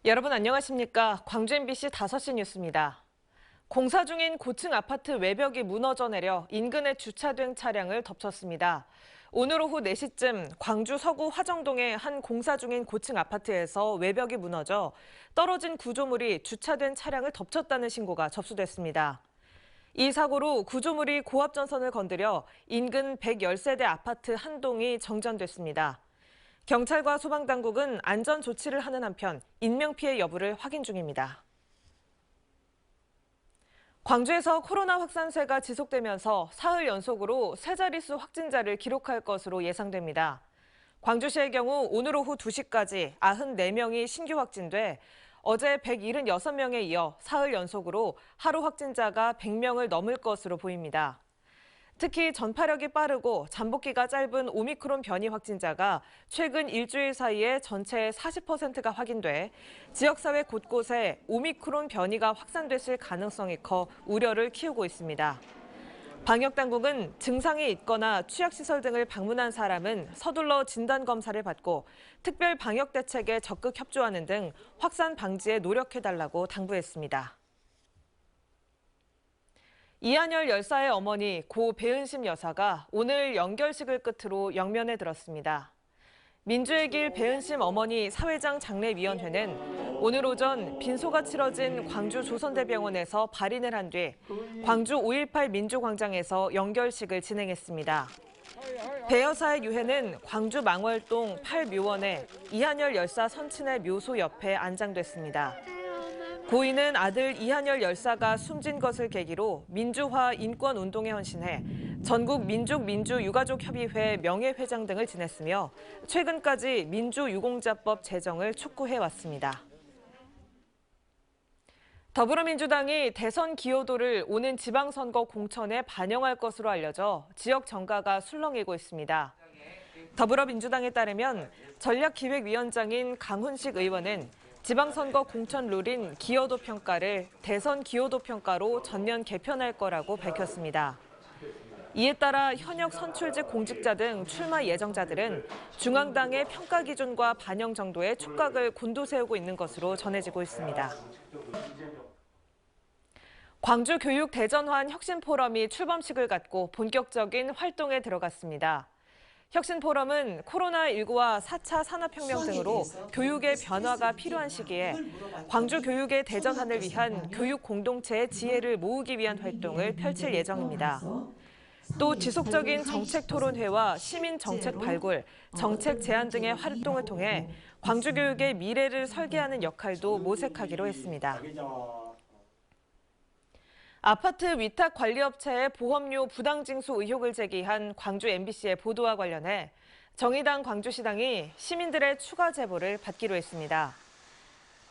여러분 안녕하십니까? 광주 MBC 5시 뉴스입니다. 공사 중인 고층 아파트 외벽이 무너져 내려 인근에 주차된 차량을 덮쳤습니다. 오늘 오후 4시쯤 광주 서구 화정동의 한 공사 중인 고층 아파트에서 외벽이 무너져 떨어진 구조물이 주차된 차량을 덮쳤다는 신고가 접수됐습니다. 이 사고로 구조물이 고압전선을 건드려 인근 110세대 아파트 한 동이 정전됐습니다. 경찰과 소방당국은 안전 조치를 하는 한편 인명피해 여부를 확인 중입니다. 광주에서 코로나 확산세가 지속되면서 사흘 연속으로 세 자릿수 확진자를 기록할 것으로 예상됩니다. 광주시의 경우 오늘 오후 2시까지 94명이 신규 확진돼 어제 176명에 이어 사흘 연속으로 하루 확진자가 100명을 넘을 것으로 보입니다. 특히 전파력이 빠르고 잠복기가 짧은 오미크론 변이 확진자가 최근 일주일 사이에 전체의 40%가 확인돼 지역사회 곳곳에 오미크론 변이가 확산됐을 가능성이 커 우려를 키우고 있습니다. 방역당국은 증상이 있거나 취약시설 등을 방문한 사람은 서둘러 진단검사를 받고 특별 방역대책에 적극 협조하는 등 확산 방지에 노력해달라고 당부했습니다. 이한열 열사의 어머니 고 배은심 여사가 오늘 연결식을 끝으로 영면에 들었습니다. 민주의 길 배은심 어머니 사회장 장례위원회는 오늘 오전 빈소가 치러진 광주 조선대병원에서 발인을 한 뒤 광주 5.18 민주광장에서 연결식을 진행했습니다. 배 여사의 유해는 광주 망월동 8묘원에 이한열 열사 선친의 묘소 옆에 안장됐습니다. 고인은 아들 이한열 열사가 숨진 것을 계기로 민주화 인권운동에 헌신해 전국 민족민주유가족협의회 명예회장 등을 지냈으며 최근까지 민주유공자법 제정을 촉구해왔습니다. 더불어민주당이 대선 기여도를 오는 지방선거 공천에 반영할 것으로 알려져 지역 정가가 술렁이고 있습니다. 더불어민주당에 따르면 전략기획위원장인 강훈식 의원은 지방선거 공천 룰인 기여도 평가를 대선 기여도 평가로 전면 개편할 거라고 밝혔습니다. 이에 따라 현역 선출직 공직자 등 출마 예정자들은 중앙당의 평가 기준과 반영 정도의 촉각을 곤두세우고 있는 것으로 전해지고 있습니다. 광주 교육 대전환 혁신포럼이 출범식을 갖고 본격적인 활동에 들어갔습니다. 혁신포럼은 코로나19와 4차 산업혁명 등으로 교육의 변화가 필요한 시기에 광주 교육의 대전환을 위한 교육 공동체의 지혜를 모으기 위한 활동을 펼칠 예정입니다. 또 지속적인 정책 토론회와 시민 정책 발굴, 정책 제안 등의 활동을 통해 광주 교육의 미래를 설계하는 역할도 모색하기로 했습니다. 아파트 위탁 관리업체의 보험료 부당징수 의혹을 제기한 광주 MBC의 보도와 관련해 정의당 광주시당이 시민들의 추가 제보를 받기로 했습니다.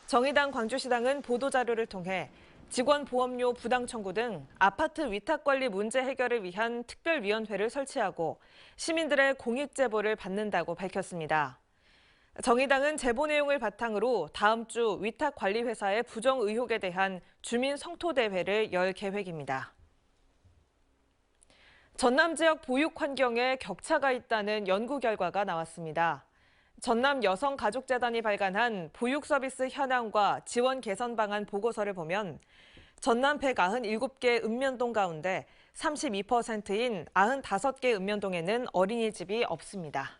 정의당 광주시당은 보도자료를 통해 직원 보험료 부당 청구 등 아파트 위탁 관리 문제 해결을 위한 특별위원회를 설치하고 시민들의 공익 제보를 받는다고 밝혔습니다. 정의당은 제보 내용을 바탕으로 다음 주 위탁관리회사의 부정 의혹에 대한 주민 성토대회를 열 계획입니다. 전남 지역 보육 환경에 격차가 있다는 연구 결과가 나왔습니다. 전남 여성가족재단이 발간한 보육 서비스 현황과 지원 개선 방안 보고서를 보면 전남 197개 읍면동 가운데 32%인 95개 읍면동에는 어린이집이 없습니다.